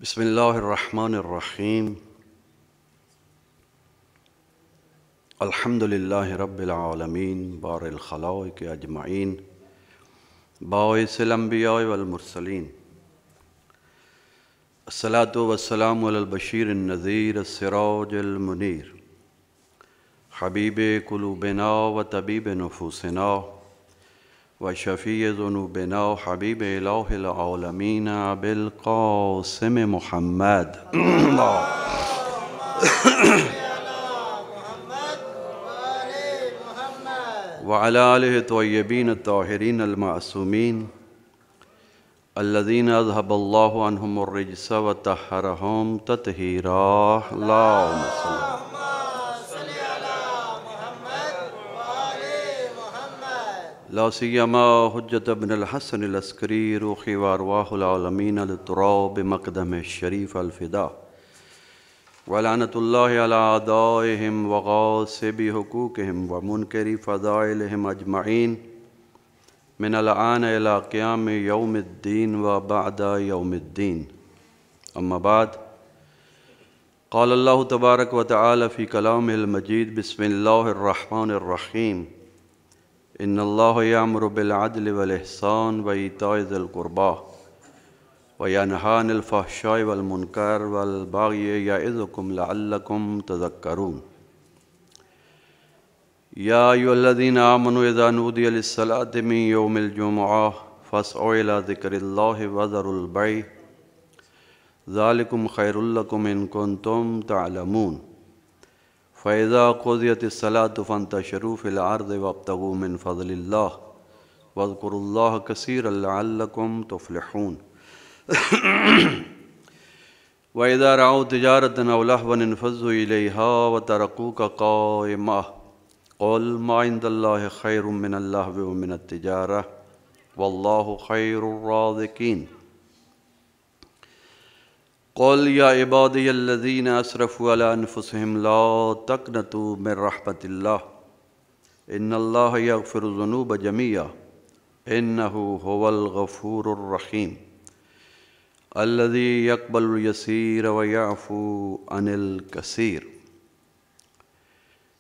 بسم اللہ الرحمن الرحیم الحمد للہ رب العالمین بار الخلائق اجمعین باعث الانبیاء والمرسلین الصلاۃ والسلام علی البشیر النذیر السراج المنیر حبیب قلوبنا و طبیب نفوسنا و شفیع ذنوبنا حبیب الہ العالمین ابی القاسم محمد وعلى آلہ الطیبین الطاہرین المعصومین الذین اذهب اللہ عنہم الرجس وطہرہم تطہیرا اللہم صلی لا سیما حجت ابن الحسن العسکری روحی وارواح العالمین للتراب مقدم الشریف الفدا ولعنت اللہ علی اعدائہم وغاصبی حقوقہم ومنکری فضائلہم اجمعین من الآن الی قیام یوم الدین وبعد یوم الدین اما بعد قال اللہ تبارک وتعالی فی کلامہ المجید بسم اللہ الرحمن الرحیم ان اللہ یأمر بالعدل والاحسان وایتاء ذی القربی وینہی عن الفحشاء والمنکر والبغی یعظکم لعلکم تذکرون یا ایھا الذین آمنوا اذا نودی للصلاۃ من یوم الجمعہ فاسعوا الی ذکر اللہ وذروا البیع ذلکم خیر لکم ان کنتم تعلمون فاذا قضیت الصلاۃ فانتشروا فی الارض وابتغوا من فضل اللہ واذکروا اللہ کثیرا لعلکم تفلحون وَإِذَا رَأَوْا تِجَارَةً أَوْ لَهْوًا انفضوا إِلَيْهَا وَتَرَكُوكَ قَائِمًا قُلْ مَا عِندَ اللَّهِ خَيْرٌ مِّنَ اللَّهْوِ وَمِنَ التِّجَارَةِ وَاللَّهُ خَيْرُ الرَّازِقِينَ قُلْ يَا عِبَادِيَ الَّذِينَ أَسْرَفُوا عَلَىٰ أَنفُسِهِمْ لَا تَقْنَطُوا مِن رَّحْمَةِ اللَّهِ إِنَّ اللَّهَ يَغْفِرُ الذُّنُوبَ جَمِيعًا إِنَّهُ هُوَ الْغَفُورُ الرَّحِيمُ الذي يقبل اليسير ويعفو عن الكثير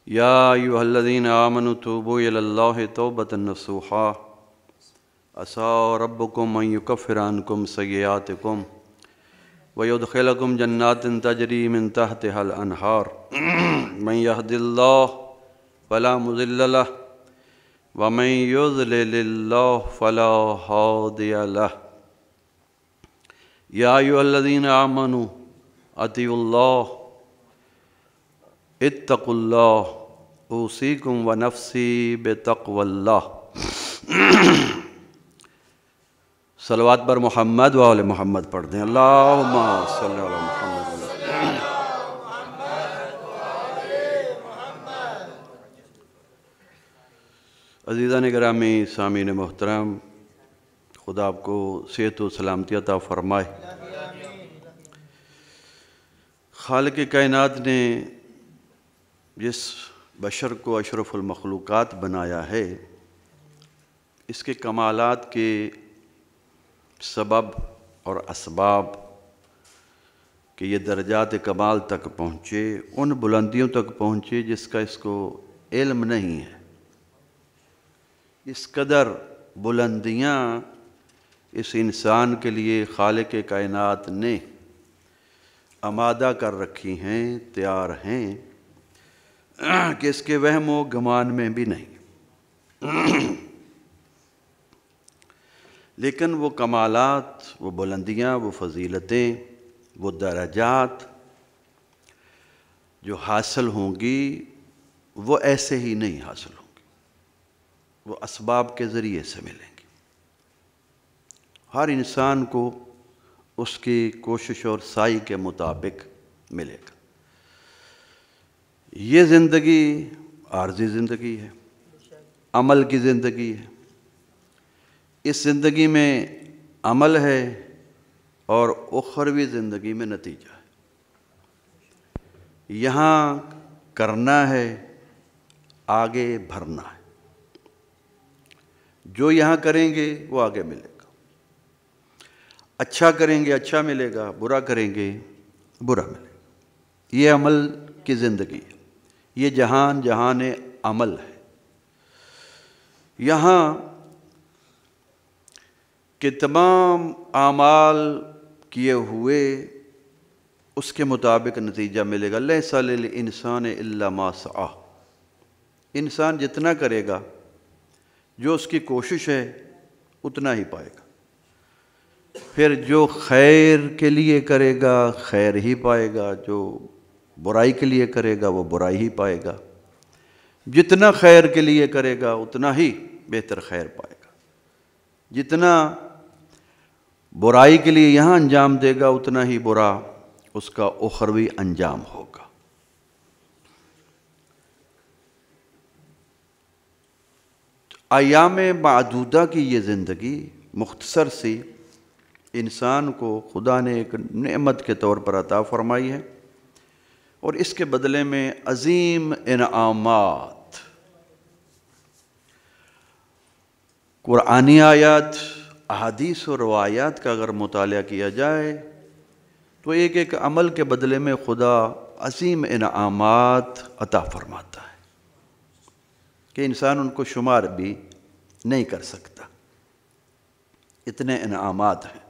يا أيها الذين آمنوا توبوا إلى الله توبة نصوحا عسى ربكم أن يكفر عنكم سيئاتكم ويدخلكم جنات تجري من تحتها الأنهار من يهد الله فلا مضل له ومن يضلل الله فلا هادي له یا ایھا الذین آمنوا اطیعوا اللہ اتقوا اللہ اوصیکم ونفسی بتقوی اللہ صلوات بر محمد و آل محمد پڑھ دیں اللہم صلی علی محمد عزیزان گرامی سامعین محترم خدا آپ کو صحت و سلامتی عطا فرمائے۔ خالق کائنات نے جس بشر کو اشرف المخلوقات بنایا ہے اس کے کمالات کے سبب اور اسباب کہ یہ درجات کمال تک پہنچے، ان بلندیوں تک پہنچے جس کا اس کو علم نہیں ہے۔ اس قدر بلندیاں اس انسان کے لیے خالق کائنات نے آمادہ کر رکھی ہیں، تیار ہیں کہ اس کے وہم و گمان میں بھی نہیں۔ لیکن وہ کمالات، وہ بلندیاں، وہ فضیلتیں، وہ درجات جو حاصل ہوں گی وہ ایسے ہی نہیں حاصل ہوں گی، وہ اسباب کے ذریعے سے ملیں گی۔ ہر انسان کو اس کی کوشش اور سعی کے مطابق ملے گا۔ یہ زندگی عارضی زندگی ہے، عمل کی زندگی ہے۔ اس زندگی میں عمل ہے اور اخروی زندگی میں نتیجہ ہے۔ یہاں کرنا ہے، آگے بھرنا ہے۔ جو یہاں کریں گے وہ آگے ملے گا۔ اچھا کریں گے اچھا ملے گا، برا کریں گے برا ملے گا۔ یہ عمل کی زندگی ہے، یہ جہان جہان عمل ہے۔ یہاں کہ تمام اعمال کیے ہوئے اس کے مطابق نتیجہ ملے گا۔ لیس للانسان الا ما سعی، انسان جتنا کرے گا، جو اس کی کوشش ہے اتنا ہی پائے گا۔ پھر جو خیر کے لیے کرے گا خیر ہی پائے گا، جو برائی کے لیے کرے گا وہ برائی ہی پائے گا۔ جتنا خیر کے لیے کرے گا اتنا ہی بہتر خیر پائے گا، جتنا برائی کے لیے یہاں انجام دے گا اتنا ہی برا اس کا اخروی انجام ہوگا۔ ایام معدودہ کی یہ زندگی مختصر سی انسان کو خدا نے ایک نعمت کے طور پر عطا فرمائی ہے، اور اس کے بدلے میں عظیم انعامات، قرآنی آیات، احادیث و روایات کا اگر مطالعہ کیا جائے تو ایک ایک عمل کے بدلے میں خدا عظیم انعامات عطا فرماتا ہے کہ انسان ان کو شمار بھی نہیں کر سکتا، اتنے انعامات ہیں۔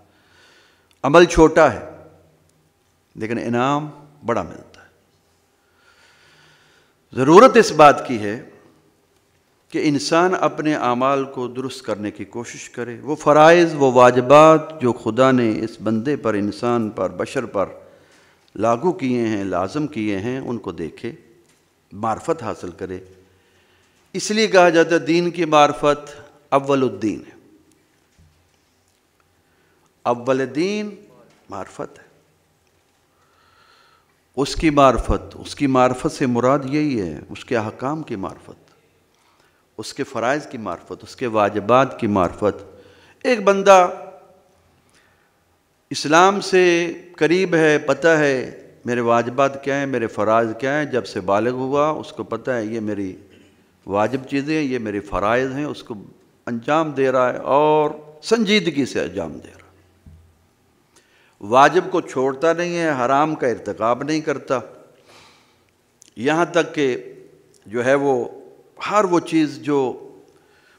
عمل چھوٹا ہے لیکن انعام بڑا ملتا ہے۔ ضرورت اس بات کی ہے کہ انسان اپنے اعمال کو درست کرنے کی کوشش کرے، وہ فرائض وہ واجبات جو خدا نے اس بندے پر، انسان پر، بشر پر لاگو کیے ہیں، لازم کیے ہیں، ان کو دیکھے، معرفت حاصل کرے۔ اس لیے کہا جاتا ہے دین کی معرفت اول الدین ہے، اول دین معرفت ہے۔ اس کی معرفت سے مراد یہی ہے، اس کے احکام کی معرفت، اس کے فرائض کی معرفت، اس کے واجبات کی معرفت۔ ایک بندہ اسلام سے قریب ہے، پتہ ہے میرے واجبات کیا ہیں، میرے فرائض کیا ہیں، جب سے بالغ ہوا اس کو پتہ ہے یہ میری واجب چیزیں ہیں، یہ میری فرائض ہیں، اس کو انجام دے رہا ہے اور سنجیدگی سے انجام دے رہا ہے۔ واجب کو چھوڑتا نہیں ہے، حرام کا ارتکاب نہیں کرتا، یہاں تک کہ جو ہے وہ ہر وہ چیز جو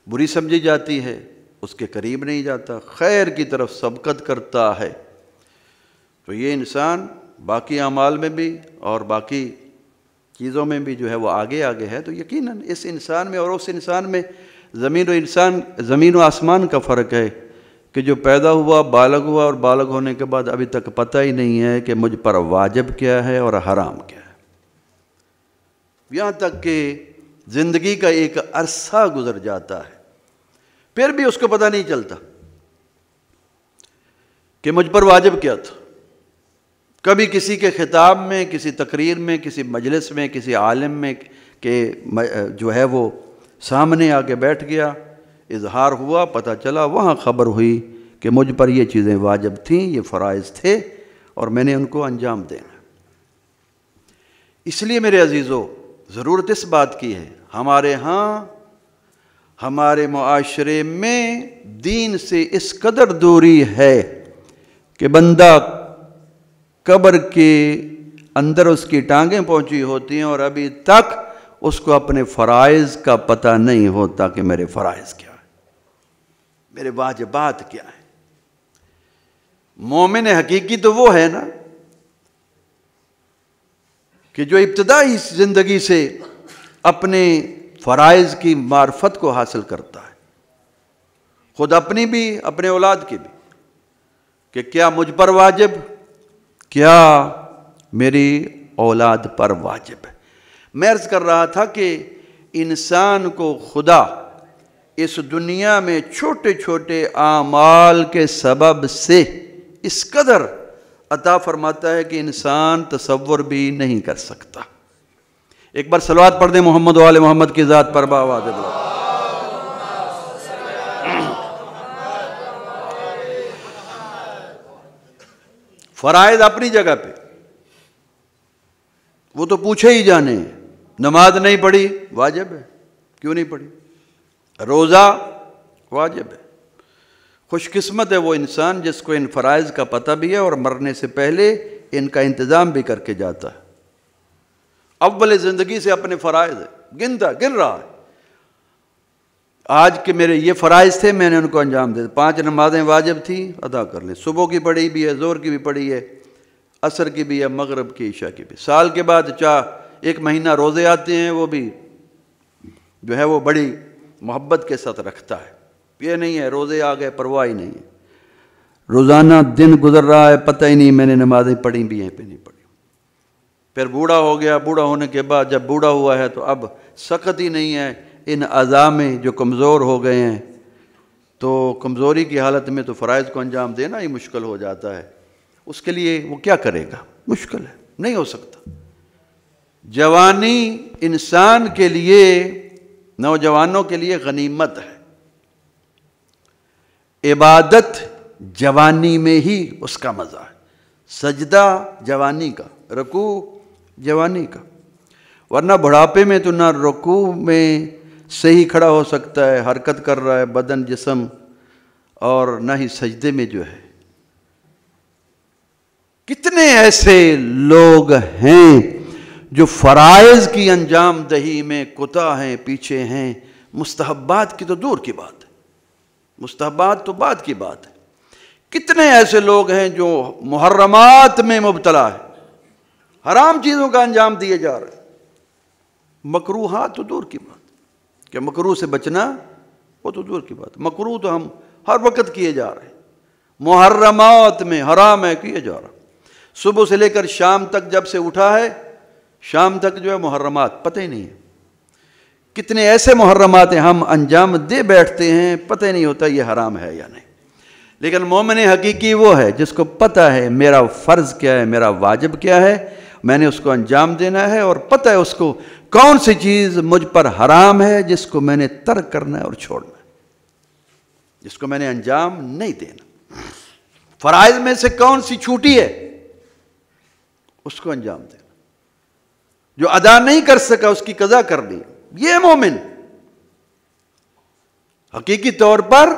بری سمجھی جاتی ہے اس کے قریب نہیں جاتا، خیر کی طرف سبقت کرتا ہے۔ تو یہ انسان باقی اعمال میں بھی اور باقی چیزوں میں بھی جو ہے وہ آگے ہے۔ تو یقیناً اس انسان میں اور اس انسان میں زمین و آسمان کا فرق ہے کہ جو پیدا ہوا، بالغ ہوا، اور بالغ ہونے کے بعد ابھی تک پتہ ہی نہیں ہے کہ مجھ پر واجب کیا ہے اور حرام کیا ہے، یہاں تک کہ زندگی کا ایک عرصہ گزر جاتا ہے پھر بھی اس کو پتہ نہیں چلتا کہ مجھ پر واجب کیا تھا۔ کبھی کسی کے خطاب میں، کسی تقریر میں، کسی مجلس میں، کسی عالم میں کہ جو ہے وہ سامنے آ کے بیٹھ گیا، اظہار ہوا، پتہ چلا، وہاں خبر ہوئی کہ مجھ پر یہ چیزیں واجب تھیں، یہ فرائض تھے اور میں نے ان کو انجام دینا۔ اس لیے میرے عزیزو ضرورت اس بات کی ہے، ہمارے ہاں ہمارے معاشرے میں دین سے اس قدر دوری ہے کہ بندہ قبر کے اندر اس کی ٹانگیں پہنچی ہوتی ہیں اور ابھی تک اس کو اپنے فرائض کا پتہ نہیں ہوتا کہ میرے فرائض کیا ہیں، میرے واجبات کیا ہیں۔ مومن حقیقی تو وہ ہے نا کہ جو ابتدائی زندگی سے اپنے فرائض کی معرفت کو حاصل کرتا ہے، خود اپنی بھی اپنے اولاد کی بھی، کہ کیا مجھ پر واجب، کیا میری اولاد پر واجب ہے۔ میں عرض کر رہا تھا کہ انسان کو خدا اس دنیا میں چھوٹے چھوٹے اعمال کے سبب سے اس قدر عطا فرماتا ہے کہ انسان تصور بھی نہیں کر سکتا۔ ایک بار صلوات پڑھ دیں محمد و آل محمد کی ذات پر بآواز بلند۔ فرائض اپنی جگہ پہ، وہ تو پوچھے ہی جانے ہیں۔ نماز نہیں پڑھی واجب ہے، کیوں نہیں پڑھی؟ روزہ واجب ہے، خوش قسمت ہے وہ انسان جس کو ان فرائض کا پتہ بھی ہے اور مرنے سے پہلے ان کا انتظام بھی کر کے جاتا ہے۔ اول زندگی سے اپنے فرائض گن رہا ہے، آج کے میرے یہ فرائض تھے، میں نے ان کو انجام دے دیا۔ 5 نمازیں واجب تھی، ادا کر لیں، صبح کی پڑھی بھی ہے، ظہر کی بھی پڑھی ہے، عصر کی بھی ہے، مغرب کی، عشاء کی بھی۔ سال کے بعد 1 مہینہ روزے آتے ہیں، وہ بھی جو ہے وہ بڑی محبت کے ساتھ رکھتا ہے۔ یہ نہیں ہے روزے آ گئے پرواہ ہی نہیں ہے، روزانہ دن گزر رہا ہے، پتہ ہی نہیں میں نے نمازیں پڑھی بھی ہیں پہ نہیں پڑھی۔ پھر بوڑھا ہو گیا، بوڑھا ہونے کے بعد جب بوڑھا ہوا ہے تو اب سخت ہی نہیں ہے، ان اعضاء میں جو کمزور ہو گئے ہیں، تو کمزوری کی حالت میں تو فرائض کو انجام دینا ہی مشکل ہو جاتا ہے۔ اس کے لیے وہ کیا کرے گا؟ مشکل ہے، نہیں ہو سکتا۔ جوانی انسان کے لیے، نوجوانوں کے لیے غنیمت ہے۔ عبادت جوانی میں ہی اس کا مزہ ہے، سجدہ جوانی کا، رکوع جوانی کا، ورنہ بڑھاپے میں تو نہ رکوع میں صحیح کھڑا ہو سکتا ہے، حرکت کر رہا ہے بدن جسم، اور نہ ہی سجدے میں جو ہے۔ کتنے ایسے لوگ ہیں جو فرائض کی انجام دہی میں کوتاہ ہیں، پیچھے ہیں، مستحبات کی تو دور کی بات ہے، مستحبات تو بعد کی بات ہے۔ کتنے ایسے لوگ ہیں جو محرمات میں مبتلا ہے، حرام چیزوں کا انجام دیے جا رہے ہیں، مکروہات تو دور کی بات، کہ مکروہ سے بچنا وہ تو دور کی بات، مکروہ تو ہم ہر وقت کیے جا رہے ہیں، محرمات میں حرام ہے کیے جا رہا۔ صبح سے لے کر شام تک جب سے اٹھا ہے، شام تک جو ہے محرمات، پتہ ہی نہیں ہے۔ کتنے ایسے محرمات ہیں ہم انجام دے بیٹھتے ہیں، پتہ ہی نہیں ہوتا یہ حرام ہے یا نہیں۔ لیکن مومن حقیقی وہ ہے جس کو پتہ ہے میرا فرض کیا ہے، میرا واجب کیا ہے، میں نے اس کو انجام دینا ہے، اور پتہ ہے اس کو کون سی چیز مجھ پر حرام ہے جس کو میں نے ترک کرنا ہے اور چھوڑنا ہے، جس کو میں نے انجام نہیں دینا۔ فرائض میں سے کون سی چھوٹی ہے اس کو انجام دینا، جو ادا نہیں کر سکا اس کی قضا کر لی۔ یہ مومن حقیقی طور پر،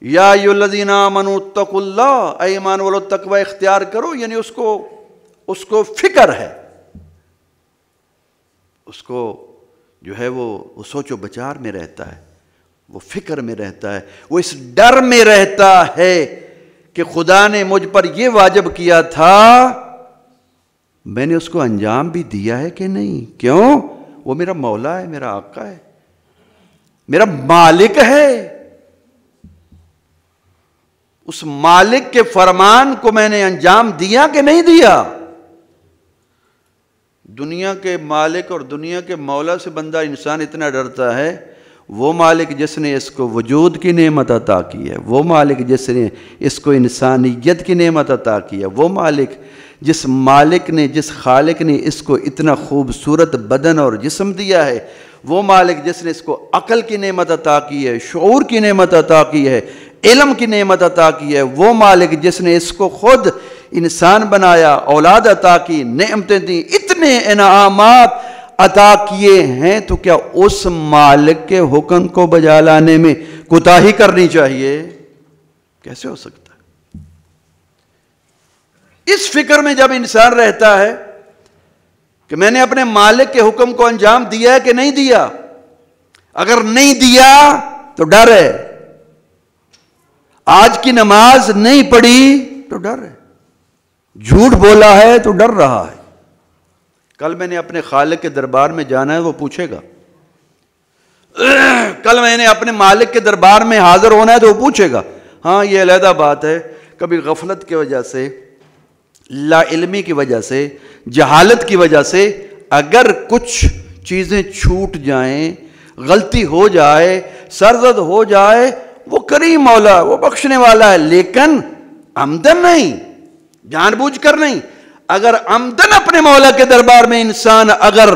یا ایھا الذین آمنوا اتقوا اللہ، اے ایمان والو تقوی اختیار کرو، یعنی اس کو فکر ہے، اس کو جو ہے وہ سوچ و بچار میں رہتا ہے، وہ فکر میں رہتا ہے، وہ اس ڈر میں رہتا ہے کہ خدا نے مجھ پر یہ واجب کیا تھا، میں نے اس کو انجام بھی دیا ہے کہ نہیں۔ کیوں؟ وہ میرا مولا ہے، میرا آقا ہے، میرا مالک ہے۔ اس مالک کے فرمان کو میں نے انجام دیا کہ نہیں دیا؟ دنیا کے مالک اور دنیا کے مولا سے بندہ انسان اتنا ڈرتا ہے، وہ مالک جس نے اس کو وجود کی نعمت عطا کی ہے، وہ مالک جس نے اس کو انسانیت کی نعمت عطا کی ہے، وہ جس خالق نے اس کو اتنا خوبصورت بدن اور جسم دیا ہے، وہ مالک جس نے اس کو عقل کی نعمت عطا کی ہے، شعور کی نعمت عطا کی ہے، علم کی نعمت عطا کی ہے، وہ مالک جس نے اس کو خود انسان بنایا، اولاد عطا کی، نعمتیں دیں، اتنے انعامات عطا کیے ہیں، تو کیا اس مالک کے حکم کو بجا لانے میں کوتاہی کرنی چاہیے؟ کیسے ہو سکتا ہے؟ اس فکر میں جب انسان رہتا ہے کہ میں نے اپنے مالک کے حکم کو انجام دیا ہے کہ نہیں دیا، اگر نہیں دیا تو ڈر ہے، آج کی نماز نہیں پڑھی تو ڈر ہے، جھوٹ بولا ہے تو ڈر رہا ہے، کل میں نے اپنے خالق کے دربار میں جانا ہے وہ پوچھے گا، کل میں نے اپنے مالک کے دربار میں حاضر ہونا ہے تو وہ پوچھے گا۔ ہاں یہ علیحدہ بات ہے، کبھی غفلت کی وجہ سے، لا علمی کی وجہ سے، جہالت کی وجہ سے اگر کچھ چیزیں چھوٹ جائیں، غلطی ہو جائے، سرزد ہو جائے، وہ کریم مولا، وہ بخشنے والا ہے، لیکن عمدن نہیں، جان بوجھ کر نہیں۔ اگر عمدن اپنے مولا کے دربار میں انسان اگر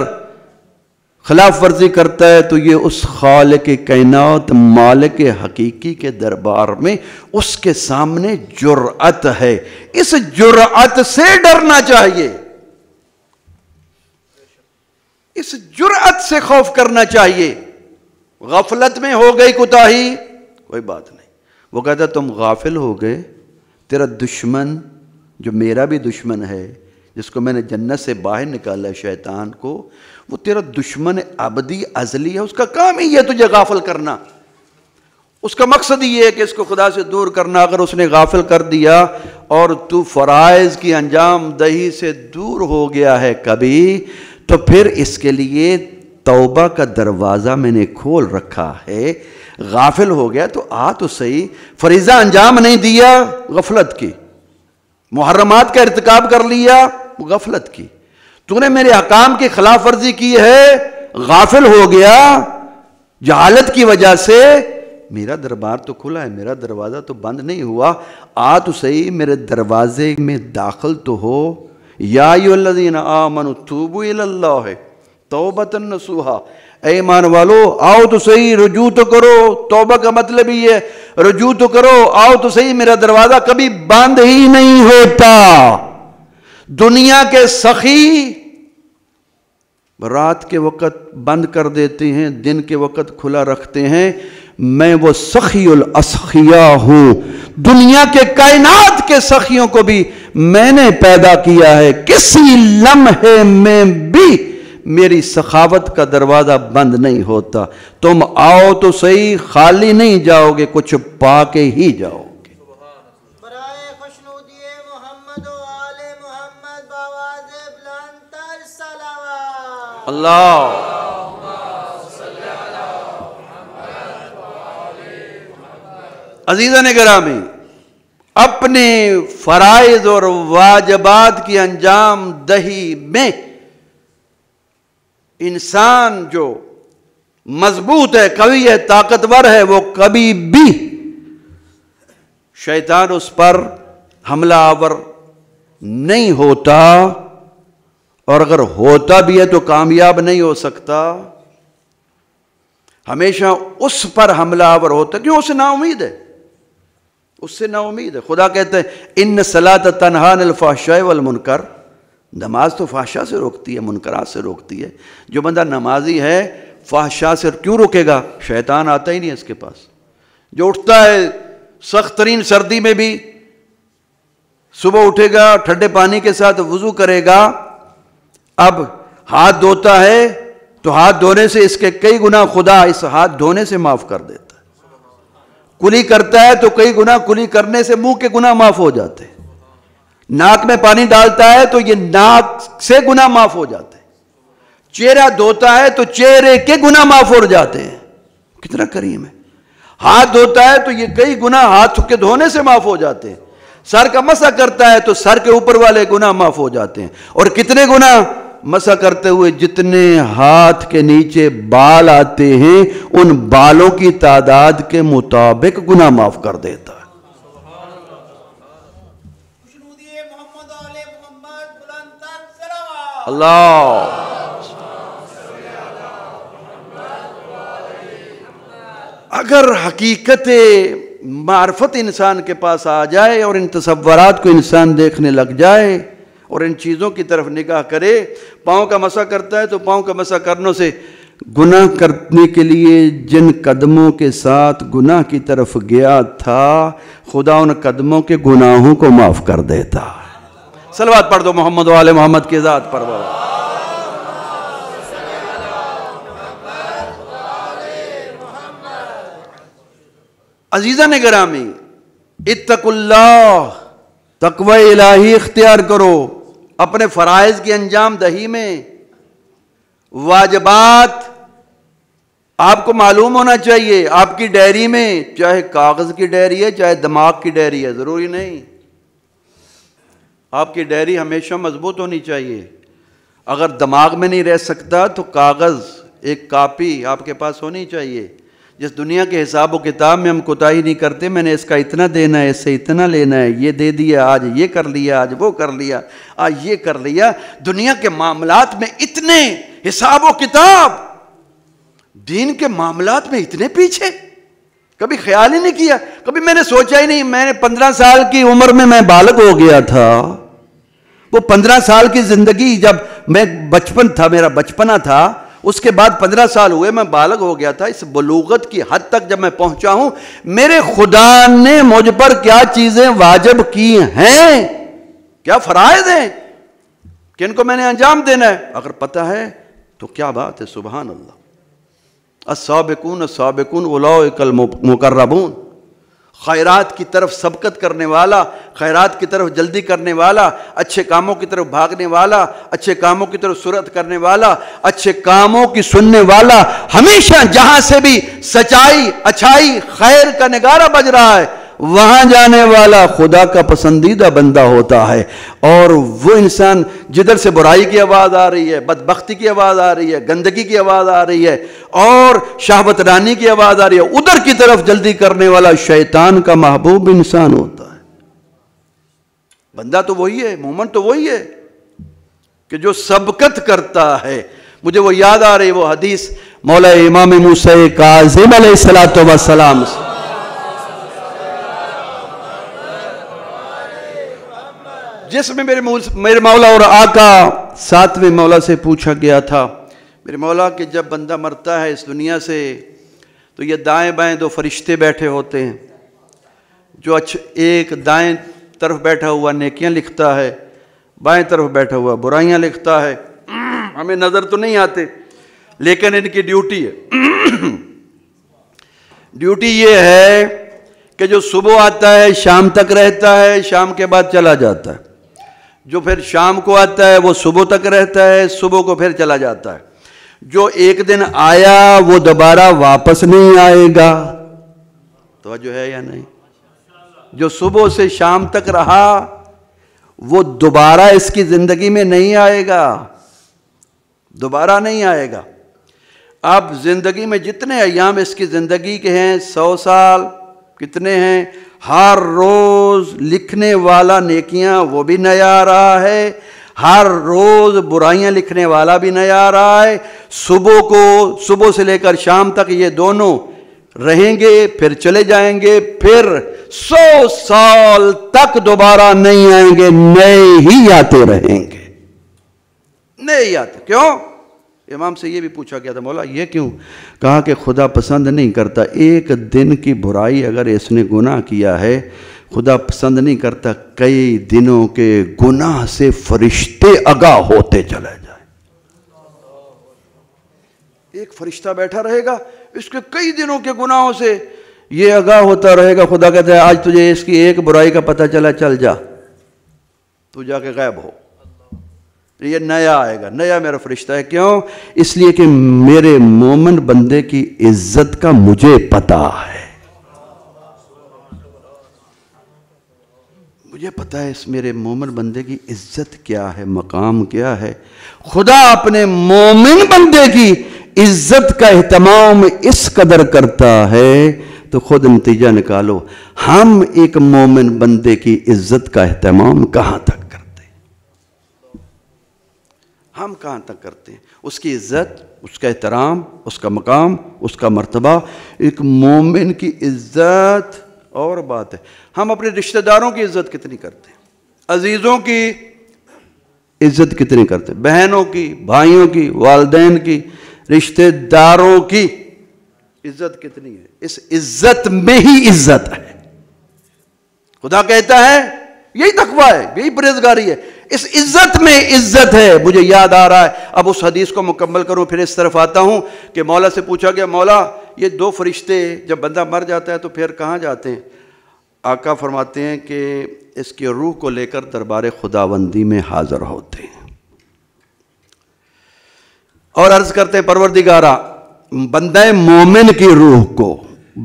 خلاف ورزی کرتا ہے تو یہ اس خالق کائنات مالک حقیقی کے دربار میں اس کے سامنے جرأت ہے، اس جرأت سے ڈرنا چاہیے، اس جرأت سے خوف کرنا چاہیے۔ غفلت میں ہو گئی کوتاہی، کوئی بات نہیں، وہ کہتا تم غافل ہو گئے، تیرا دشمن جو میرا بھی دشمن ہے، جس کو میں نے جنت سے باہر نکالا ہے شیطان کو، وہ تیرا دشمن ابدی ازلی ہے، اس کا کام ہی ہے تجھے غافل کرنا، اس کا مقصد یہ ہے کہ اس کو خدا سے دور کرنا۔ اگر اس نے غافل کر دیا اور تو فرائض کی انجام دہی سے دور ہو گیا ہے کبھی، تو پھر اس کے لیے توبہ کا دروازہ میں نے کھول رکھا ہے۔ غافل ہو گیا تو تو صحیح، فریضہ انجام نہیں دیا، غفلت کی، محرمات کا ارتکاب کر لیا، غفلت کی، تو نے میرے احکام کی خلاف ورزی کی ہے، غافل ہو گیا جہالت کی وجہ سے۔ میرا دربار تو کھلا ہے، میرا دروازہ تو بند نہیں ہوا، تو صحیح میرے دروازے میں داخل تو ہو۔ یا ایھا الذین آمنوا توبوا الی اللہ توبۃ نصوحا، اے ایمان والو آؤ تو صحیح، رجوع تو کرو۔ توبہ کا مطلب ہی ہے رجوع تو کرو، آؤ تو صحیح، میرا دروازہ کبھی بند ہی نہیں ہوتا۔ دنیا کے سخی رات کے وقت بند کر دیتے ہیں، دن کے وقت کھلا رکھتے ہیں، میں وہ سخی الاسخیاء ہوں، دنیا کے کائنات کے سخیوں کو بھی میں نے پیدا کیا ہے، کسی لمحے میں بھی میری سخاوت کا دروازہ بند نہیں ہوتا۔ تم آؤ تو صحیح، خالی نہیں جاؤ گے، کچھ پا کے ہی جاؤ گے۔ برائے خوشنودی محمد و آل محمد بآواز بلند تر صلوات۔ اللہ عزیزان گرامی، اپنے فرائض اور واجبات کی انجام دہی میں انسان جو مضبوط ہے، قوی ہے، طاقتور ہے، وہ کبھی بھی شیطان اس پر حملہ آور نہیں ہوتا، اور اگر ہوتا بھی ہے تو کامیاب نہیں ہو سکتا، ہمیشہ اس پر حملہ آور ہوتا، کیوں؟ اس سے نا امید ہے، اس سے نا امید ہے۔ خدا کہتے ہیں ان الصلاۃ تنہی عن الفحشاء والمنکر، نماز تو فحشا سے روکتی ہے، منکرات سے روکتی ہے۔ جو بندہ نمازی ہے فحشا سے کیوں روکے گا؟ شیطان آتا ہی نہیں ہے اس کے پاس۔ جو اٹھتا ہے سخت ترین سردی میں بھی، صبح اٹھے گا ٹھنڈے پانی کے ساتھ وضو کرے گا، اب ہاتھ دھوتا ہے تو ہاتھ دھونے سے اس کے کئی گناہ خدا اس ہاتھ دھونے سے معاف کر دیتا ہے۔ کلی کرتا ہے تو کئی گناہ کلی کرنے سے منہ کے گناہ معاف ہو جاتے ہیں۔ ناک میں پانی ڈالتا ہے تو یہ ناک سے گناہ معاف ہو جاتے ہیں۔ چہرہ دھوتا ہے تو چہرے کے گناہ معاف ہو جاتے ہیں۔ کتنا کریم ہے۔ ہاتھ دھوتا ہے تو یہ کئی گناہ ہاتھ کے دھونے سے معاف ہو جاتے ہیں۔ سر کا مسح کرتا ہے تو سر کے اوپر والے گناہ معاف ہو جاتے ہیں۔ اور کتنے گناہ مسح کرتے ہوئے جتنے ہاتھ کے نیچے بال آتے ہیں ان بالوں کی تعداد کے مطابق گناہ معاف کر دیتا ہے۔ اللہ اگر حقیقت معرفت انسان کے پاس آ جائے اور ان تصورات کو انسان دیکھنے لگ جائے اور ان چیزوں کی طرف نگاہ کرے، پاؤں کا مسح کرتا ہے تو پاؤں کا مسح کرنے سے گناہ کرنے کے لیے جن قدموں کے ساتھ گناہ کی طرف گیا تھا، خدا ان قدموں کے گناہوں کو معاف کر دیتا ہے۔ صلوات پڑھ دو محمد و آل محمد کی ذات پر۔ عزیزان گرامی، اتقوا اللہ، تقوی الہی اختیار کرو اپنے فرائض کی انجام دہی میں۔ واجبات آپ کو معلوم ہونا چاہیے، آپ کی ڈائری میں، چاہے کاغذ کی ڈائری ہے چاہے دماغ کی ڈائری ہے، ضروری نہیں، آپ کی ڈائری ہمیشہ مضبوط ہونی چاہیے۔ اگر دماغ میں نہیں رہ سکتا تو کاغذ، ایک کاپی آپ کے پاس ہونی چاہیے۔ جس دنیا کے حساب و کتاب میں ہم کوتاہی نہیں کرتے، میں نے اس کا اتنا دینا ہے، اس سے اتنا لینا ہے، یہ دے دیا، آج یہ کر لیا، آج وہ کر لیا، آج یہ کر لیا۔ دنیا کے معاملات میں اتنے حساب و کتاب، دین کے معاملات میں اتنے پیچھے، کبھی خیال ہی نہیں کیا، کبھی میں نے سوچا ہی نہیں۔ میں نے 15 سال کی عمر میں بالغ ہو گیا تھا۔ وہ 15 سال کی زندگی، جب میں بچپن تھا، میرا بچپنا تھا، اس کے بعد 15 سال ہوئے، میں بالغ ہو گیا تھا، اس بلوغت کی حد تک جب میں پہنچا ہوں، میرے خدا نے مجھ پر کیا چیزیں واجب کی ہیں، کیا فرائض ہیں کہ ان کو میں نے انجام دینا ہے، اگر پتہ ہے تو کیا بات ہے، سبحان اللہ۔ السابقون السابقون اولئک المقربون، خیرات کی طرف سبقت کرنے والا، خیرات کی طرف جلدی کرنے والا، اچھے کاموں کی طرف بھاگنے والا، اچھے کاموں کی طرف سرعت کرنے والا، اچھے کاموں کی سننے والا، ہمیشہ جہاں سے بھی سچائی، اچھائی، خیر کا نگارہ بج رہا ہے، وہاں جانے والا خدا کا پسندیدہ بندہ ہوتا ہے۔ اور وہ انسان جدھر سے برائی کی آواز آ رہی ہے، بدبختی کی آواز آ رہی ہے، گندگی کی آواز آ رہی ہے اور شہوت رانی کی آواز آ رہی ہے، ادھر کی طرف جلدی کرنے والا شیطان کا محبوب انسان ہوتا ہے۔ بندہ تو وہی ہے، مومن تو وہی ہے کہ جو سبقت کرتا ہے۔ مجھے وہ یاد آ رہی وہ حدیث مولا امام موسیٰ کاظم علیہ السلام سے، جس میں میرے مولا اور آقا ساتویں مولا سے پوچھا گیا تھا، میرے مولا کہ جب بندہ مرتا ہے اس دنیا سے تو یہ دائیں بائیں دو فرشتے بیٹھے ہوتے ہیں، جو ایک دائیں طرف بیٹھا ہوا نیکیاں لکھتا ہے، بائیں طرف بیٹھا ہوا برائیاں لکھتا ہے، ہمیں نظر تو نہیں آتے لیکن ان کی ڈیوٹی ہے۔ ڈیوٹی یہ ہے کہ جو صبح آتا ہے شام تک رہتا ہے، شام کے بعد چلا جاتا ہے، جو پھر شام کو آتا ہے وہ صبح تک رہتا ہے، صبح کو پھر چلا جاتا ہے، جو ایک دن آیا وہ دوبارہ واپس نہیں آئے گا، توجہ ہے یا نہیں؟ جو صبح سے شام تک رہا وہ دوبارہ اس کی زندگی میں نہیں آئے گا، دوبارہ نہیں آئے گا۔ اب زندگی میں جتنے ایام اس کی زندگی کے ہیں، 100 سال کتنے ہیں، ہر روز لکھنے والا نیکیاں وہ بھی نیا آ رہا ہے، ہر روز برائیاں لکھنے والا بھی نیا آ رہا ہے۔ صبح سے لے کر شام تک یہ دونوں رہیں گے، پھر چلے جائیں گے، پھر 100 سال تک دوبارہ نہیں آئیں گے، نئے ہی آتے رہیں گے، نئے ہی آتے۔ کیوں؟ امام سے یہ بھی پوچھا گیا تھا، مولا یہ کیوں؟ کہا کہ خدا پسند نہیں کرتا، ایک دن کی برائی اگر اس نے گناہ کیا ہے خدا پسند نہیں کرتا کئی دنوں کے گناہ سے فرشتے آگاہ ہوتے چلے جائیں۔ ایک فرشتہ بیٹھا رہے گا، اس کے کئی دنوں کے گناہوں سے یہ آگاہ ہوتا رہے گا، خدا کہتا ہے آج تجھے اس کی ایک برائی کا پتہ چلا، چل جا، تو جا کے غائب ہو۔ یہ نیا آئے گا، نیا میرا فرشتہ ہے۔ کیوں؟ اس لیے کہ میرے مومن بندے کی عزت کا مجھے پتا ہے، مجھے پتا ہے اس میرے مومن بندے کی عزت کیا ہے، مقام کیا ہے۔ خدا اپنے مومن بندے کی عزت کا اہتمام اس قدر کرتا ہے تو خود نتیجہ نکالو، ہم ایک مومن بندے کی عزت کا اہتمام کہاں تک کرتے ہیں؟ ہم کہاں تک کرتے ہیں؟ اس کی عزت، اس کا احترام، اس کا مقام، اس کا مرتبہ۔ ایک مومن کی عزت اور بات ہے۔ ہم اپنے رشتہ داروں کی عزت کتنی کرتے ہیں، عزیزوں کی عزت کتنی کرتے ہیں، بہنوں کی، بھائیوں کی، والدین کی، رشتہ داروں کی عزت کتنی ہے؟ اس عزت میں ہی عزت ہے۔ خدا کہتا ہے یہی تقویٰ ہے، یہی پرہیزگاری ہے، اس عزت میں عزت ہے۔ مجھے یاد آ رہا ہے، اب اس حدیث کو مکمل کروں پھر اس طرف آتا ہوں کہ مولا سے پوچھا گیا، مولا یہ دو فرشتے جب بندہ مر جاتا ہے تو پھر کہاں جاتے ہیں؟ آقا فرماتے ہیں کہ اس کی روح کو لے کر دربار خداوندی میں حاضر ہوتے ہیں اور عرض کرتے ہیں پروردگارا بندہ مومن کی روح کو،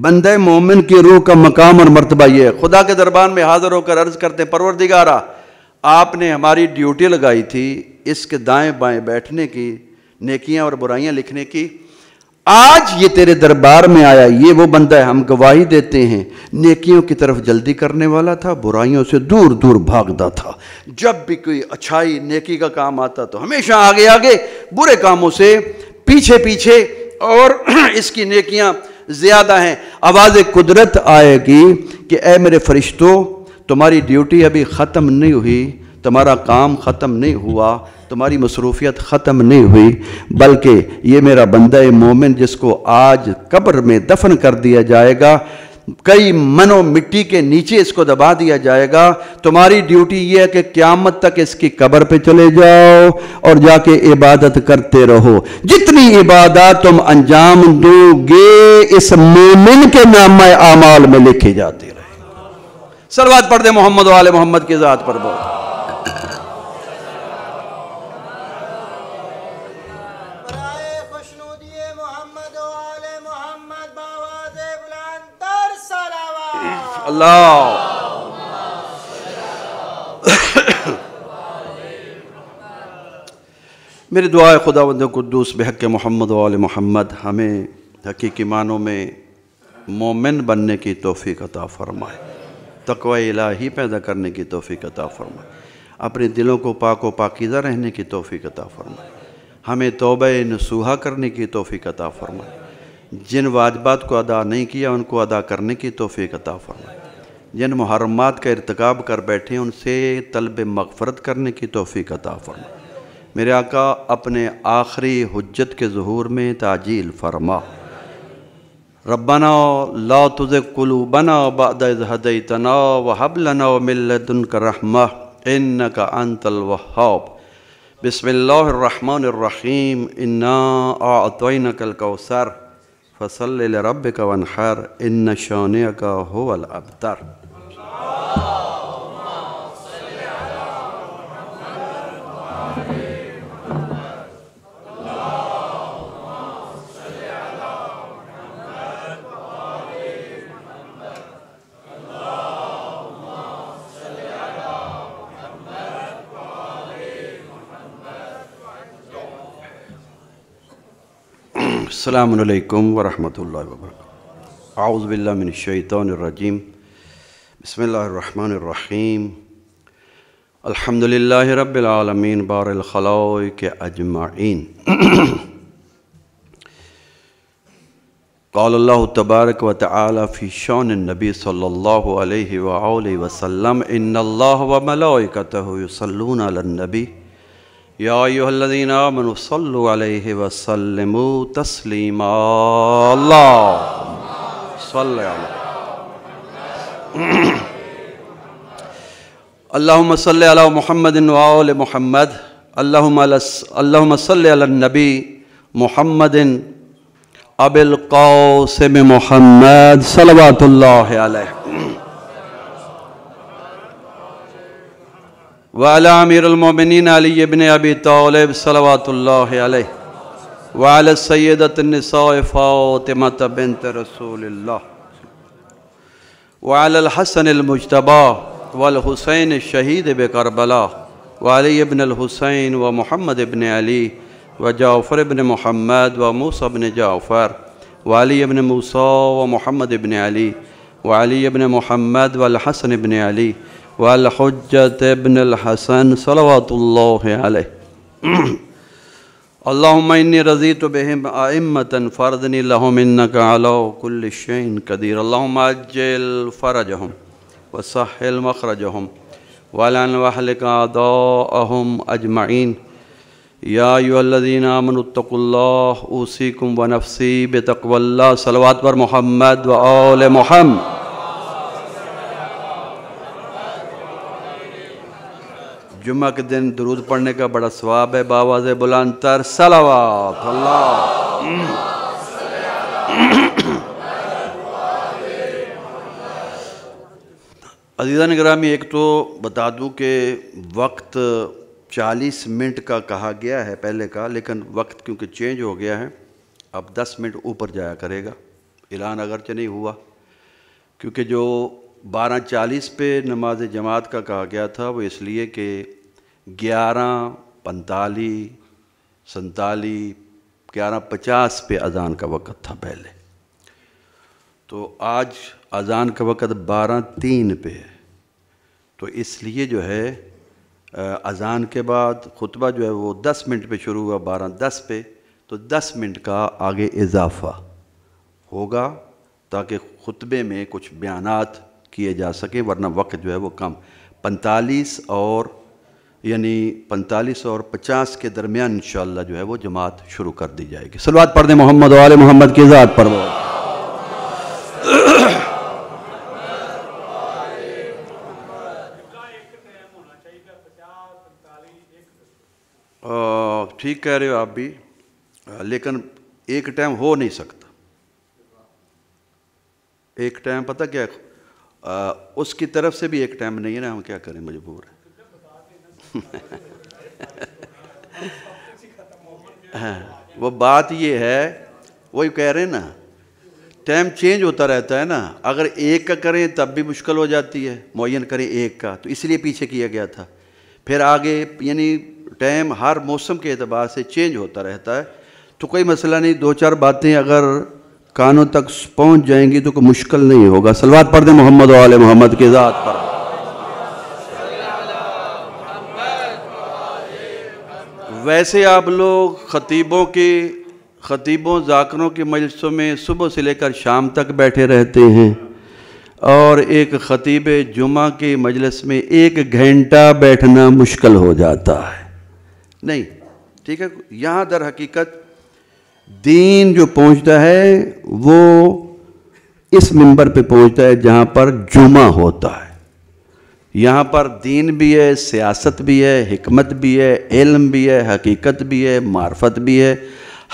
بندہ مومن کی روح کا مقام اور مرتبہ یہ ہے۔ خدا کے دربار میں حاضر ہو کر عرض کرتے ہیں پروردگارا آپ نے ہماری ڈیوٹی لگائی تھی اس کے دائیں بائیں بیٹھنے کی، نیکیاں اور برائیاں لکھنے کی، آج یہ تیرے دربار میں آیا، یہ وہ بندہ ہے، ہم گواہی دیتے ہیں نیکیوں کی طرف جلدی کرنے والا تھا، برائیوں سے دور دور بھاگتا تھا، جب بھی کوئی اچھائی نیکی کا کام آتا تو ہمیشہ آگے آگے، برے کاموں سے پیچھے پیچھے، اور اس کی نیکیاں زیادہ ہیں۔ آواز قدرت آئے گی کہ اے میرے فرشتوں، تمہاری ڈیوٹی ابھی ختم نہیں ہوئی، تمہارا کام ختم نہیں ہوا، تمہاری مصروفیت ختم نہیں ہوئی، بلکہ یہ میرا بندہ مومن جس کو آج قبر میں دفن کر دیا جائے گا، کئی منوں مٹی کے نیچے اس کو دبا دیا جائے گا، تمہاری ڈیوٹی یہ ہے کہ قیامت تک اس کی قبر پہ چلے جاؤ اور جا کے عبادت کرتے رہو۔ جتنی عبادات تم انجام دو گے اس مومن کے نامہ اعمال میں لکھے جاتے رہے۔ صلوات پڑھ دے محمد و آل محمد کی ذات پر بہت۔ برائے خوشنودی محمد و آل محمد باواز بلند تر صلوات۔ اللہ میری دعا ہے خداوند قدوس بحق محمد و آل محمد ہمیں حقیقی معنوں میں مومن بننے کی توفیق عطا فرمائے، تقوی الہی پیدا کرنے کی توفیق عطا فرمائے، اپنے دلوں کو پاک و پاکیزہ رہنے کی توفیق عطا فرمائے، ہمیں توبہ نصوحہ کرنے کی توفیق عطا فرمائے، جن واجبات کو ادا نہیں کیا ان کو ادا کرنے کی توفیق عطا فرمائے، جن محرمات کا ارتکاب کر بیٹھے ان سے طلب مغفرت کرنے کی توفیق عطا فرمائے۔ میرے آقا اپنے آخری حجت کے ظہور میں تعجیل فرما۔ ربنا لا تزغ قلوبنا بعد اذ ہدیتنا وہب لنا من لدنک رحمہ انک انت الوہاب۔ بسم اللہ الرحمن الرحیم انا اعطینک الکوثر فصل لربک وانحر ان شانئک هو الابتر۔ السلام علیکم ورحمۃ اللہ وبرکاتہ۔ اعوذ باللہ من الشیطان الرجیم، بسم اللہ الرحمن الرحیم، الحمدللہ رب العالمین بار الخلائق اجمعین۔ قال اللہ تبارک و تعالی فی شان النبی صلی اللہ علیہ وآلہ وسلم ان اللہ وملائکتہ یصلون علی النبی یا ایہا الذین آمنوا صلوا علیہ وسلموا تسلیما۔ اللہم صل علی اللہم صل علی محمد وآل محمد۔ اللہم صل علی النبی محمد ابی القاسم محمد صلوات اللہ علیہ وعلی امیر المومنین علی ابن ابی طالب صلوات اللہ علیہ وعلی السیدۃ النساء فاطمۃ بنت رسول اللہ وعلی الحسن المجتبی والحسین الشہید بکربلا وعلی ابن الحسین ومحمد ابن علی وجعفر ابن محمد وموسیٰ ابن جعفر وعلی ابن موسیٰ ومحمد ابن علی وعلی ابن محمد والحسن ابن علی والحجت ابن الحسن صلوات اللہ علیہ۔ اللہم انی رضیت بہم ائمتا فردنی لہم انکا علی کل شیء قدیر۔ اللہم اجل فرجہم وسہل مخرجہم ولعن واہلک اعداءہم اجمعین۔ یا ایہا الذین آمنوا اتقوا اللہ اوصیکم ونفسی بتقوی اللہ۔ صلوات پر محمد و آل محمد۔ جمعہ کے دن درود پڑھنے کا بڑا ثواب ہے، باواز بلند تر صلوات اللہ۔ عزیزان گرامی، ایک تو بتا دوں کہ وقت 40 منٹ کا کہا گیا ہے پہلے کا، لیکن وقت کیونکہ چینج ہو گیا ہے اب 10 منٹ اوپر جایا کرے گا۔ اعلان اگرچہ نہیں ہوا کیونکہ جو 12:40 پہ نماز جماعت کا کہا گیا تھا وہ اس لیے کہ 11:45 47 11:50 پہ اذان کا وقت تھا پہلے، تو آج اذان کا وقت 12:03 پہ ہے، تو اس لیے جو ہے اذان کے بعد خطبہ جو ہے وہ 10 منٹ پہ شروع ہوا 12:10 پہ، تو 10 منٹ کا آگے اضافہ ہوگا تاکہ خطبے میں کچھ بیانات کیے جا سکیں، ورنہ وقت جو ہے وہ کم 45 اور یعنی 45 اور 50 کے درمیان انشاءاللہ جو ہے وہ جماعت شروع کر دی جائے گی. صلوات پڑھ دیں محمد و آل محمد کی ذات پر. ٹھیک کہہ رہے ہو آپ بھی، لیکن ایک ٹائم ہو نہیں سکتا. ایک ٹائم پتہ کیا اس کی طرف سے بھی ایک ٹائم نہیں ہے نا، ہم کیا کریں، مجبور ہیں. وہ بات یہ ہے، وہی کہہ رہے ہیں نا، ٹائم چینج ہوتا رہتا ہے نا. اگر ایک کا کریں تب بھی مشکل ہو جاتی ہے، معین کریں ایک کا، تو اس لیے پیچھے کیا گیا تھا. پھر آگے یعنی ٹائم ہر موسم کے اعتبار سے چینج ہوتا رہتا ہے، تو کوئی مسئلہ نہیں. 2-4 باتیں اگر کانوں تک پہنچ جائیں گی تو کوئی مشکل نہیں ہوگا. صلوات پڑھ دیں محمد و آل محمد کی ذات پر. ویسے آپ لوگ خطیبوں ذاکروں کی مجلسوں میں صبح سے لے کر شام تک بیٹھے رہتے ہیں، اور ایک خطیب جمعہ کی مجلس میں 1 گھنٹہ بیٹھنا مشکل ہو جاتا ہے. نہیں ٹھیک ہے، یہاں در حقیقت دین جو پہنچتا ہے وہ اس منبر پہ پہنچتا ہے جہاں پر جمعہ ہوتا ہے. یہاں پر دین بھی ہے، سیاست بھی ہے، حکمت بھی ہے، علم بھی ہے، حقیقت بھی ہے، معرفت بھی ہے.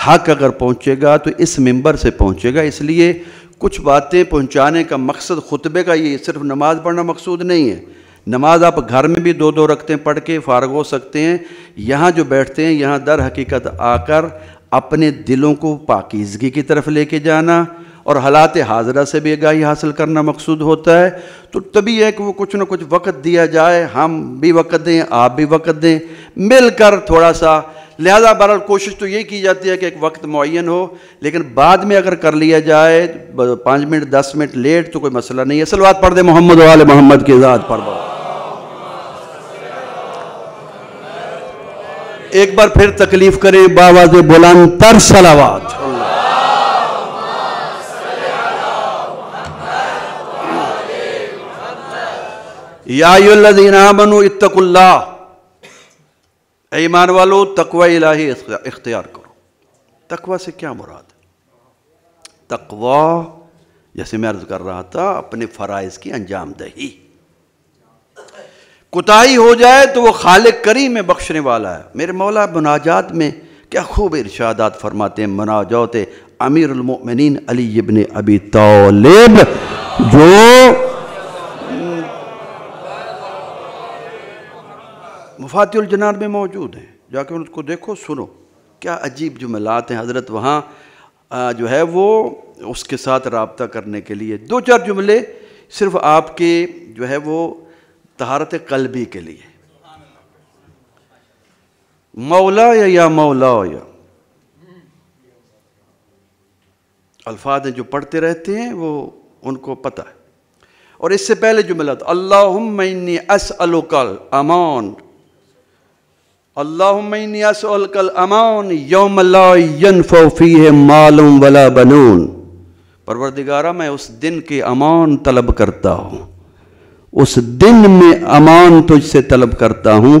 حق اگر پہنچے گا تو اس منبر سے پہنچے گا. اس لیے کچھ باتیں پہنچانے کا مقصد خطبے کا یہ صرف نماز پڑھنا مقصود نہیں ہے. نماز آپ گھر میں بھی 2 رکعتیں پڑھ کے فارغ ہو سکتے ہیں. یہاں جو بیٹھتے ہیں یہاں در حقیقت آ کر اپنے دلوں کو پاکیزگی کی طرف لے کے جانا اور حالات حاضرہ سے بھی آگاہی حاصل کرنا مقصود ہوتا ہے. تو طبیعی ہے کہ وہ کچھ نہ کچھ وقت دیا جائے، ہم بھی وقت دیں، آپ بھی وقت دیں، مل کر تھوڑا سا. لہذا بہرحال کوشش تو یہ کی جاتی ہے کہ ایک وقت معین ہو، لیکن بعد میں اگر کر لیا جائے 5 منٹ 10 منٹ لیٹ تو کوئی مسئلہ نہیں ہے. صلوات پڑھ دیں محمد و آل محمد کی ذات پر. ایک بار پھر تکلیف کریں باواز بلند تر صلوات. یا ایھا الذین آمنوا اتقوا اللہ، اے ایمان والو تقوی الہی اختیار کرو. تقوی سے کیا مراد ہے؟ تقوی جیسے میں عرض کر رہا تھا اپنے فرائض کی انجام دہی. کوتاہی ہو جائے تو وہ خالق کریم ہے، بخشنے والا ہے. میرے مولا مناجات میں کیا خوب ارشادات فرماتے ہیں. مناجات امیر المؤمنین علی ابن ابی طالب جو مفاتیح الجنان میں موجود ہیں، جا کے ان کو دیکھو، سنو کیا عجیب جملات ہیں. حضرت وہاں جو ہے وہ اس کے ساتھ رابطہ کرنے کے لیے 2-4 جملے صرف آپ کے جو ہے وہ طہارت قلبی کے لیے. مولا یا مولا یا الفاظ ہیں جو پڑھتے رہتے ہیں وہ ان کو پتہ ہے. اور اس سے پہلے جملہ تھا اللہم انی اسألک الامان، اللہم انی اسألک الامان یوم لا ینفع فیہ مال ولا بنون. پروردگارہ میں اس دن کے امان طلب کرتا ہوں، اس دن میں امان تجھ سے طلب کرتا ہوں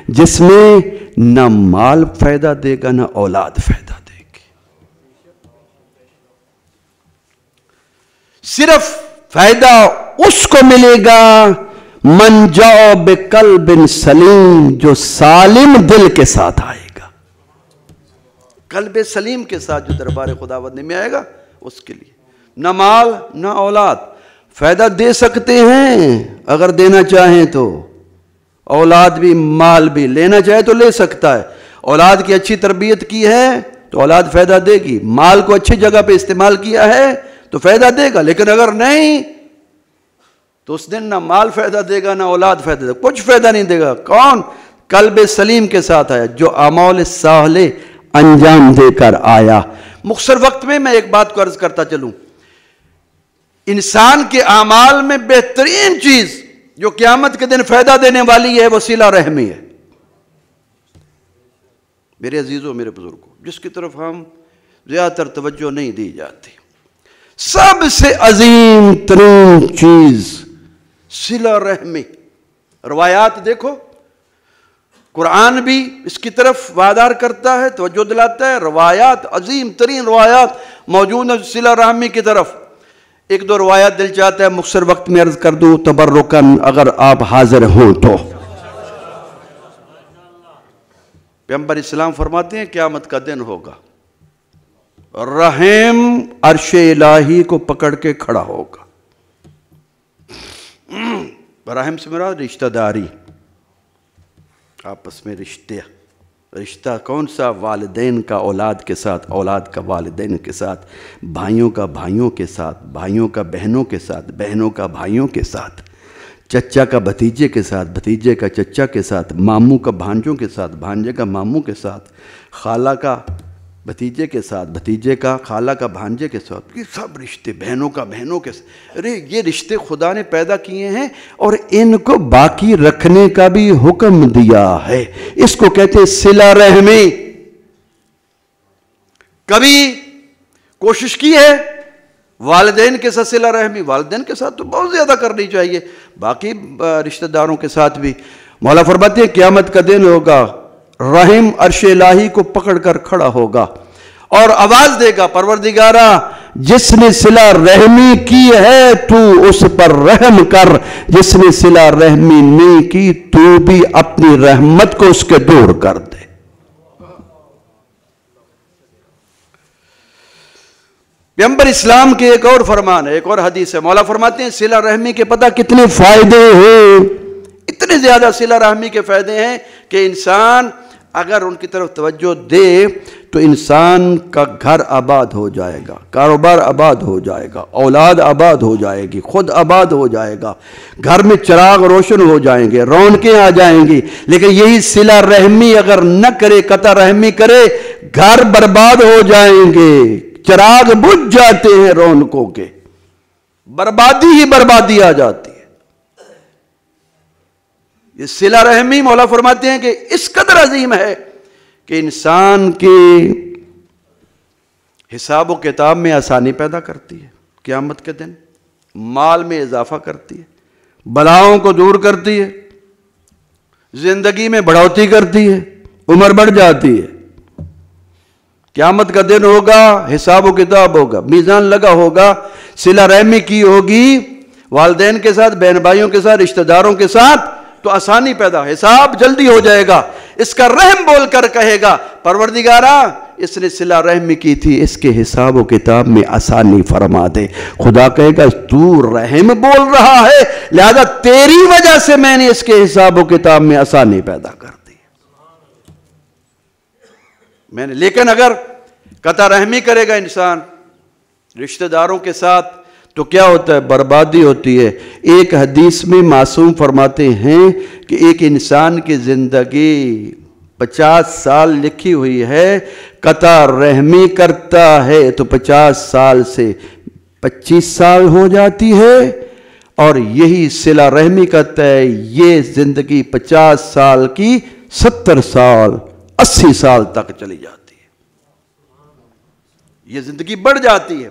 جس میں نہ مال فائدہ دے گا نہ اولاد فائدہ دے گی. صرف فائدہ اس کو ملے گا من جاء بقلب سلیم، جو سالم دل کے ساتھ آئے گا. قلب سلیم کے ساتھ جو دربار خداوند میں آئے گا اس کے لیے نہ مال نہ اولاد. فائدہ دے سکتے ہیں اگر دینا چاہیں تو، اولاد بھی مال بھی لینا چاہے تو لے سکتا ہے. اولاد کی اچھی تربیت کی ہے تو اولاد فائدہ دے گی، مال کو اچھی جگہ پہ استعمال کیا ہے تو فائدہ دے گا. لیکن اگر نہیں تو اس دن نہ مال فائدہ دے گا نہ اولاد فائدہ دے گا، کچھ فائدہ نہیں دے گا. کون؟ قلب سلیم کے ساتھ آیا، جو اعمال صالح انجام دے کر آیا. مختصر وقت میں ایک بات کو عرض کرتا چلوں. انسان کے اعمال میں بہترین چیز جو قیامت کے دن فائدہ دینے والی ہے وہ صلہ رحمی ہے. میرے عزیزوں، میرے بزرگوں، جس کی طرف ہم زیادہ تر توجہ نہیں دی جاتی، سب سے عظیم ترین چیز صلہ رحمی. روایات دیکھو، قرآن بھی اس کی طرف وادار کرتا ہے، توجہ دلاتا ہے، روایات عظیم ترین روایات موجود ہیں صلہ رحمی کی طرف۔ ایک دو روایات دل چاہتا ہے مختصر وقت میں عرض کر دوں تبرکاً، اگر آپ حاضر ہوں تو۔ پیغمبر اسلام فرماتے ہیں قیامت کا دن ہوگا، رحم عرش الہی کو پکڑ کے کھڑا ہوگا۔ رحم سے مراد رشتہ داری، آپس میں رشتہ کون سا؟ والدین کا اولاد کے ساتھ، اولاد کا والدین کے ساتھ، بھائیوں کا بھائیوں کے ساتھ، بھائیوں کا بہنوں کے ساتھ، بہنوں کا بھائیوں کے ساتھ، چچا کا بھتیجے کے ساتھ، بھتیجے کا چچا کے ساتھ، ماموں کا بھانجوں کے ساتھ، بھانجے کا ماموں کے ساتھ، خالہ کا بھتیجے کے ساتھ، بھتیجے کا خالہ کا بھانجے کے ساتھ، یہ سب رشتے، بہنوں کا بہنوں کے ساتھ۔ ارے یہ رشتے خدا نے پیدا کیے ہیں اور ان کو باقی رکھنے کا بھی حکم دیا ہے۔ اس کو کہتے ہیں صلہ رحمی۔ کبھی کوشش کی ہے والدین کے ساتھ صلہ رحمی؟ والدین کے ساتھ تو بہت زیادہ کرنی چاہیے، باقی رشتہ داروں کے ساتھ بھی۔ مولا فرماتے ہیں قیامت کا دن ہوگا، رحم عرش الہی کو پکڑ کر کھڑا ہوگا اور آواز دے گا، پروردگارا جس نے صلہ رحمی کی ہے تو اس پر رحم کر، جس نے صلہ رحمی نہیں کی تو بھی اپنی رحمت کو اس کے دور کر دے۔ پیغمبر اسلام کے ایک اور فرمان ہے، ایک اور حدیث ہے، مولا فرماتے ہیں صلہ رحمی کے پتہ کتنے فائدے ہیں، اتنے زیادہ صلہ رحمی کے فائدے ہیں کہ انسان اگر ان کی طرف توجہ دے تو انسان کا گھر آباد ہو جائے گا، کاروبار آباد ہو جائے گا، اولاد آباد ہو جائے گی، خود آباد ہو جائے گا، گھر میں چراغ روشن ہو جائیں گے، رونقیں آ جائیں گی۔ لیکن یہی صلہ رحمی اگر نہ کرے، قطع رحمی کرے، گھر برباد ہو جائیں گے، چراغ بجھ جاتے ہیں رونقوں کے، بربادی ہی بربادی آ جاتی ہے۔ یہ صلہ رحمی مولا فرماتے ہیں کہ اس قدر عظیم ہے کہ انسان کے حساب و کتاب میں آسانی پیدا کرتی ہے، قیامت کے دن مال میں اضافہ کرتی ہے، بلاؤں کو دور کرتی ہے، زندگی میں بڑھوتی کرتی ہے، عمر بڑھ جاتی ہے۔ قیامت کا دن ہوگا، حساب و کتاب ہوگا، میزان لگا ہوگا، صلہ رحمی کی ہوگی والدین کے ساتھ، بہن بھائیوں کے ساتھ، رشتہ داروں کے ساتھ، تو آسانی پیدا، حساب جلدی ہو جائے گا۔ اس کا رحم بول کر کہے گا پروردگارا اس نے صلہ رحمی کی تھی، اس کے حساب و کتاب میں آسانی فرما دے۔ خدا کہے گا تو رحم بول رہا ہے لہذا تیری وجہ سے میں نے اس کے حساب و کتاب میں آسانی پیدا کر دی میں نے۔ لیکن اگر قطع رحمی کرے گا انسان رشتہ داروں کے ساتھ تو کیا ہوتا ہے؟ بربادی ہوتی ہے۔ ایک حدیث میں معصوم فرماتے ہیں کہ ایک انسان کی زندگی 50 سال لکھی ہوئی ہے، قطع رحمی کرتا ہے تو 50 سال سے 25 سال ہو جاتی ہے، اور یہی صلہ رحمی کرتا ہے یہ زندگی 50 سال کی 70 سال 80 سال تک چلی جاتی ہے، یہ زندگی بڑھ جاتی ہے۔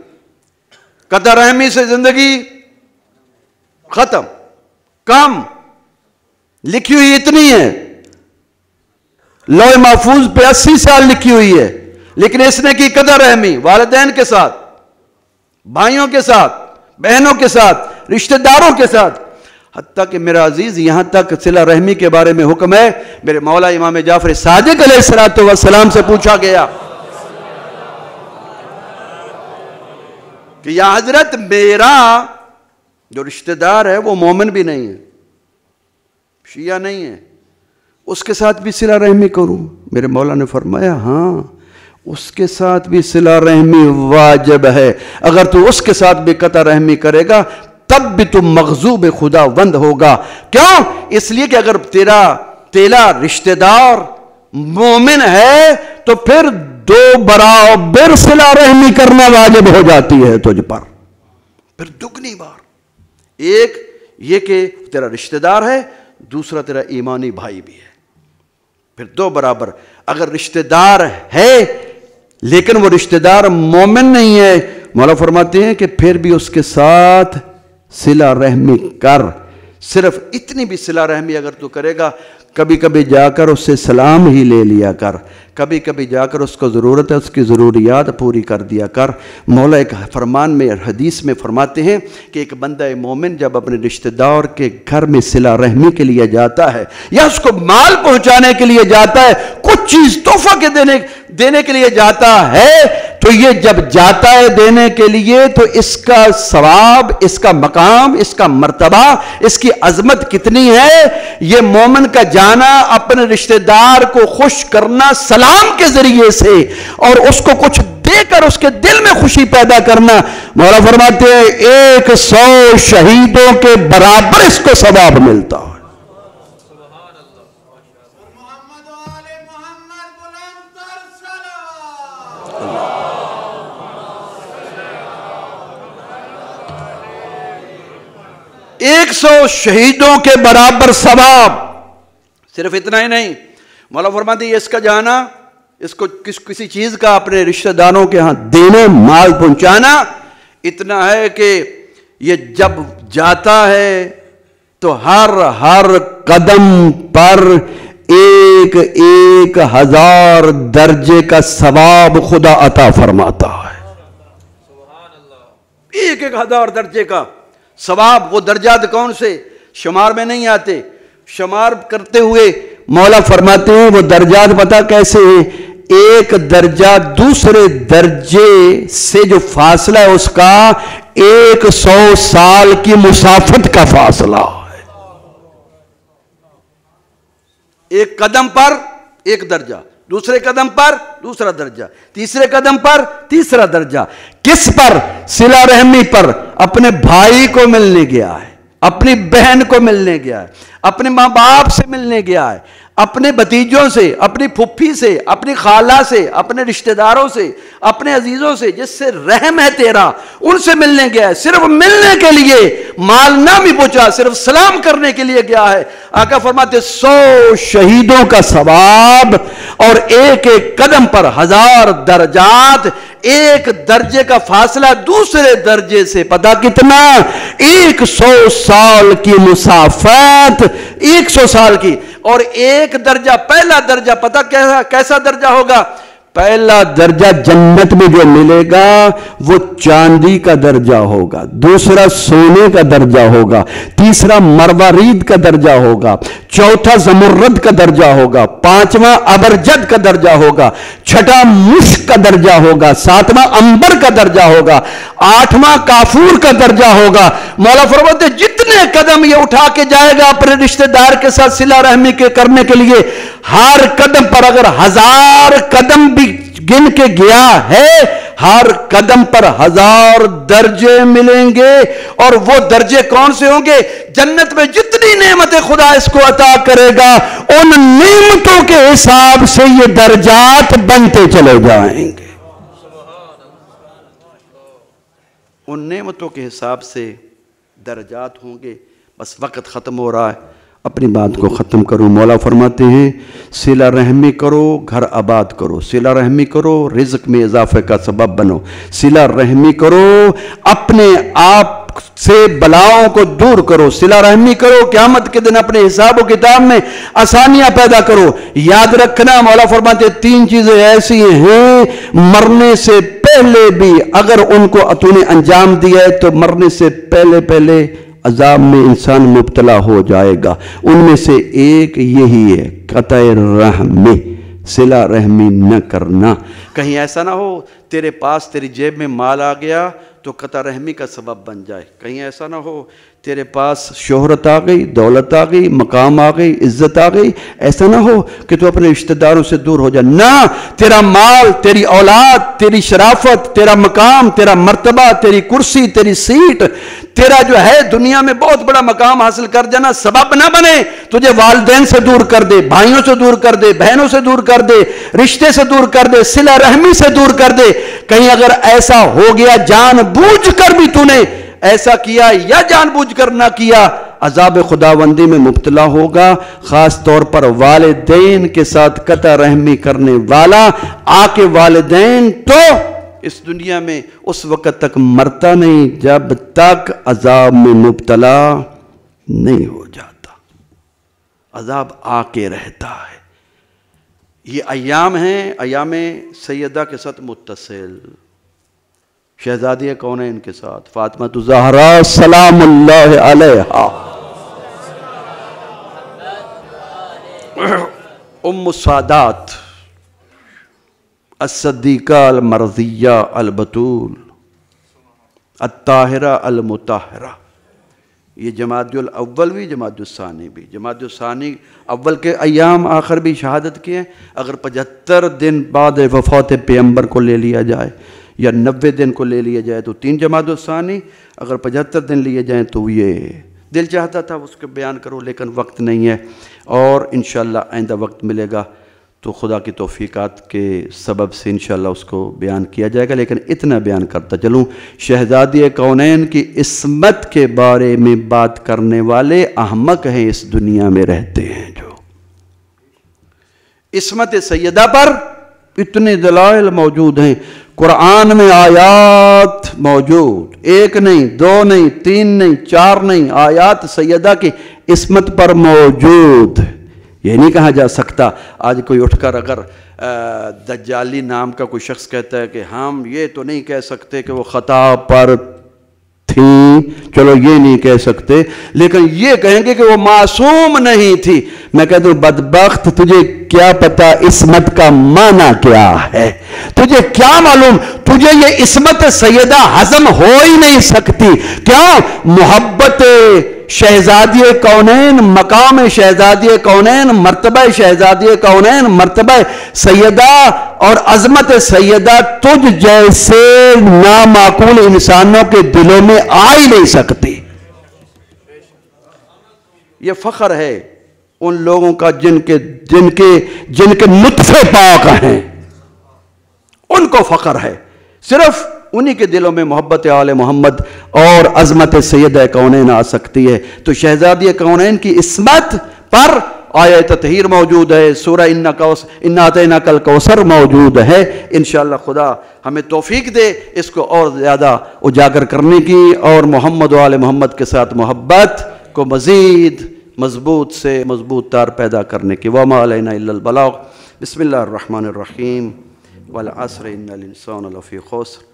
قطع رحمی سے زندگی ختم، کم، لکھی ہوئی اتنی ہے، لوح محفوظ پہ 80 سال لکھی ہوئی ہے، لیکن اس نے کی قطع رحمی والدین کے ساتھ، بھائیوں کے ساتھ، بہنوں کے ساتھ، رشتہ داروں کے ساتھ، حتیٰ کہ میرا عزیز یہاں تک صلہ رحمی کے بارے میں حکم ہے۔ میرے مولا امام جعفر صادق علیہ السلام سے پوچھا گیا کہ یا حضرت میرا جو رشتہ دار ہے وہ مومن بھی نہیں ہے، شیعہ نہیں ہے، اس کے ساتھ بھی صلہ رحمی کروں؟ میرے مولا نے فرمایا ہاں اس کے ساتھ بھی صلہ رحمی واجب ہے، اگر تو اس کے ساتھ بھی قطع رحمی کرے گا تب بھی تم مغضوب خدا بند ہوگا۔ کیوں؟ اس لیے کہ اگر تیرا رشتہ دار مومن ہے تو پھر دو برابر صلہ رحمی کرنا واجب ہو جاتی ہے تجھ پر، پھر دگنی بار۔ ایک یہ کہ تیرا رشتہ دار ہے، دوسرا تیرا ایمانی بھائی بھی ہے، پھر دو برابر۔ اگر رشتہ دار ہے لیکن وہ رشتہ دار مومن نہیں ہے، مولا فرماتے ہیں کہ پھر بھی اس کے ساتھ صلہ رحمی کر۔ صرف اتنی بھی صلہ رحمی اگر تو کرے گا، کبھی کبھی جا کر اس سے سلام ہی لے لیا کر، کبھی کبھی جا کر اس کو ضرورت ہے اس کی ضروریات پوری کر دیا کر۔ مولا ایک فرمان میں حدیث میں فرماتے ہیں کہ ایک بندہ مومن جب اپنے رشتہ دار کے گھر میں صلہ رحمی کے لیے جاتا ہے یا اس کو مال پہنچانے کے لیے جاتا ہے، کچھ چیز تحفہ کے دینے کے لیے جاتا ہے، تو یہ جب جاتا ہے دینے کے لیے تو اس کا ثواب، اس کا مقام، اس کا مرتبہ، اس کی عظمت کتنی ہے۔ یہ مومن کا جانا اپنے رشتہ دار کو خوش کرنا سلام کے ذریعے سے اور اس کو کچھ دے کر اس کے دل میں خوشی پیدا کرنا، مولا فرماتے ہیں 100 شہیدوں کے برابر اس کو ثواب ملتا ہے۔ محمد و آل محمد بلند تر صلوات۔ 100 شہیدوں کے برابر ثواب۔ صرف اتنا ہی نہیں، مولا فرماتے ہیں اس کا جانا، اس کو کسی چیز کا اپنے رشتہ داروں کے ہاں دینا، مال پہنچانا، اتنا ہے کہ یہ جب جاتا ہے تو ہر قدم پر 1000 درجے کا ثواب خدا عطا فرماتا ہے۔ 1000 درجے کا ثواب۔ وہ درجات کون سے؟ شمار میں نہیں آتے، شمار کرتے ہوئے مولا فرماتے ہیں وہ درجات پتہ کیسے ہیں؟ ایک درجہ دوسرے درجے سے جو فاصلہ ہے اس کا 100 سال کی مسافت کا فاصلہ ہے۔ ایک قدم پر ایک درجہ، دوسرے قدم پر دوسرا درجہ، تیسرے قدم پر تیسرا درجہ۔ کس پر؟ صلہ رحمی پر۔ اپنے بھائی کو ملنے گیا ہے، اپنی بہن کو ملنے گیا ہے، اپنے ماں باپ سے ملنے گیا ہے، اپنے بھتیجوں سے، اپنی پھپھی سے، اپنی خالہ سے، اپنے رشتہ داروں سے، اپنے عزیزوں سے جس سے رحم ہے تیرا، ان سے ملنے گیا ہے۔ صرف ملنے کے لیے، مال نہ بھی پہنچا، صرف سلام کرنے کے لیے گیا ہے۔ آقا فرماتے 100 شہیدوں کا ثواب اور ایک قدم پر 1000 درجات، ایک درجے کا فاصلہ دوسرے درجے سے پتہ کتنا؟ 100 سال کی مسافت، 100 سال کی۔ اور ایک درجہ، پہلا درجہ پتہ کیسا درجہ ہوگا؟ پہلا درجہ جنت میں جو ملے گا وہ چاندی کا درجہ ہوگا، دوسرا سونے کا درجہ ہوگا، تیسرا مروارید کا درجہ ہوگا، چوتھا زمرد کا درجہ ہوگا، پانچواں ابرجد کا درجہ ہوگا، چھٹا مشک کا درجہ ہوگا، ساتواں عنبر کا درجہ ہوگا، آٹھواں کافور کا درجہ ہوگا۔ مولا فرماتے جتنے قدم یہ اٹھا کے جائے گا اپنے رشتہ دار کے ساتھ صلہ رحمی کے کرنے کے لیے، ہر قدم پر اگر 1000 قدم بھی گن کے گیا ہے، ہر قدم پر 1000 درجے ملیں گے۔ اور وہ درجے کون سے ہوں گے؟ جنت میں جتنی نعمتیں خدا اس کو عطا کرے گا ان نعمتوں کے حساب سے یہ درجات بنتے چلے جائیں گے۔ ان نعمتوں کے حساب سے درجات ہوں گے۔ بس وقت ختم ہو رہا ہے، اپنی بات کو ختم کروں۔ مولا فرماتے ہیں صلہ رحمی کرو، گھر آباد کرو، صلہ رحمی کرو، رزق میں اضافے کا سبب بنو، صلہ رحمی کرو، اپنے آپ سے بلاؤں کو دور کرو، صلہ رحمی کرو، قیامت کے دن اپنے حساب و کتاب میں آسانیاں پیدا کرو۔ یاد رکھنا مولا فرماتے 3 چیزیں ایسی ہیں مرنے سے پہلے بھی اگر ان کو تو نے انجام دیا ہے تو مرنے سے پہلے عذاب میں انسان مبتلا ہو جائے گا۔ ان میں سے ایک یہی ہے قطع رحمی، صلہ رحمی نہ کرنا۔ کہیں ایسا نہ ہو تیرے پاس تیری جیب میں مال آ گیا تو قطع رحمی کا سبب بن جائے۔ کہیں ایسا نہ ہو تیرے پاس شہرت آ گئی، دولت آ گئی، مقام آ گئی، عزت آ گئی، ایسا نہ ہو کہ تو اپنے رشتہ داروں سے دور ہو جائے۔ نہ، تیرا مال، تیری اولاد، تیری شرافت، تیرا مقام، تیرا مرتبہ، تیری کرسی، تیری سیٹ، تیرا جو ہے دنیا میں بہت بڑا مقام حاصل کر جانا سبب نہ بنے تجھے والدین سے دور کر دے، بھائیوں سے دور کر دے، بہنوں سے دور کر دے، رشتے سے دور کر دے، صلہ رحمی سے دور کر دے۔ کہیں اگر ایسا ہو گیا جان بوجھ کر بھی تو نے ایسا کیا یا جان بوجھ کر نہ کیا، عذاب خداوندی میں مبتلا ہوگا۔ خاص طور پر والدین کے ساتھ قطع رحمی کرنے والا آ کے والدین تو اس دنیا میں اس وقت تک مرتا نہیں جب تک عذاب میں مبتلا نہیں ہو جاتا، عذاب آ کے رہتا ہے۔ یہ ایام ہیں، ایام سیدہ کے ساتھ متصل، شہزادی کونین کے ساتھ فاطمہ الزہرا سلام اللہ علیہا، ام السادات الصدیقہ المرضیہ البتول الطاہرہ المطہرہ۔ یہ جمادی الاول بھی، جمادی الثانی بھی۔ جمادی الثانی اول کے ایام آخر بھی شہادت کیے، اگر 75 دن بعد وفات پیغمبر کو لے لیا جائے یا 90 دن کو لے لیا جائے تو 3 جمادی الثانی، اگر 75 دن لیے جائیں تو یہ دل چاہتا تھا اس کو بیان کرو لیکن وقت نہیں ہے، اور انشاءاللہ آئندہ وقت ملے گا تو خدا کی توفیقات کے سبب سے انشاءاللہ اس کو بیان کیا جائے گا، لیکن اتنا بیان کرتا چلوں، شہزادی کونین کی عصمت کے بارے میں بات کرنے والے احمق ہیں اس دنیا میں رہتے ہیں۔ جو عصمت سیدہ پر اتنے دلائل موجود ہیں، قرآن میں آیات موجود، 1 نہیں 2 نہیں 3 نہیں 4 نہیں، آیات سیدہ کی عصمت پر موجود۔ یہ نہیں کہا جا سکتا آج کوئی اٹھ کر اگر دجالی نام کا کوئی شخص کہتا ہے کہ ہم یہ تو نہیں کہہ سکتے کہ وہ خطا پر تھی، چلو یہ نہیں کہہ سکتے، لیکن یہ کہیں گے کہ وہ معصوم نہیں تھی۔ میں کہتا ہوں بدبخت، تجھے کیا پتا عصمت کا معنی کیا ہے؟ تجھے کیا معلوم؟ تجھے یہ عصمت سیدہ ہضم ہو ہی نہیں سکتی۔ کیا محبت شہزادی کونین، مقام شہزادی کونین، مرتبہ شہزادی کونین، مرتبہ سیدہ اور عظمت سیدہ تجھ جیسے نامعقول انسانوں کے دلوں میں آ ہی نہیں سکتی۔ یہ فخر ہے ان لوگوں کا جن کے نطفے پاک ہیں، ان کو فخر ہے، صرف انہی کے دلوں میں محبت آل محمد اور عظمت سیدہ کونین آ سکتی ہے۔ تو شہزادی کونین کی عصمت پر آیہ تطہیر موجود ہے، سورہ انا اعطیناک الکوثر موجود ہے۔ انشاءاللہ خدا ہمیں توفیق دے اس کو اور زیادہ اجاگر کرنے کی، اور محمد و آل محمد کے ساتھ محبت کو مزید مضبوط سے مضبوط تار پیدا کرنے کی۔ وما علینا الا البلاغ۔ بسم اللہ الرحمن الرحیم۔ والعصر ان الانسان لفی خسر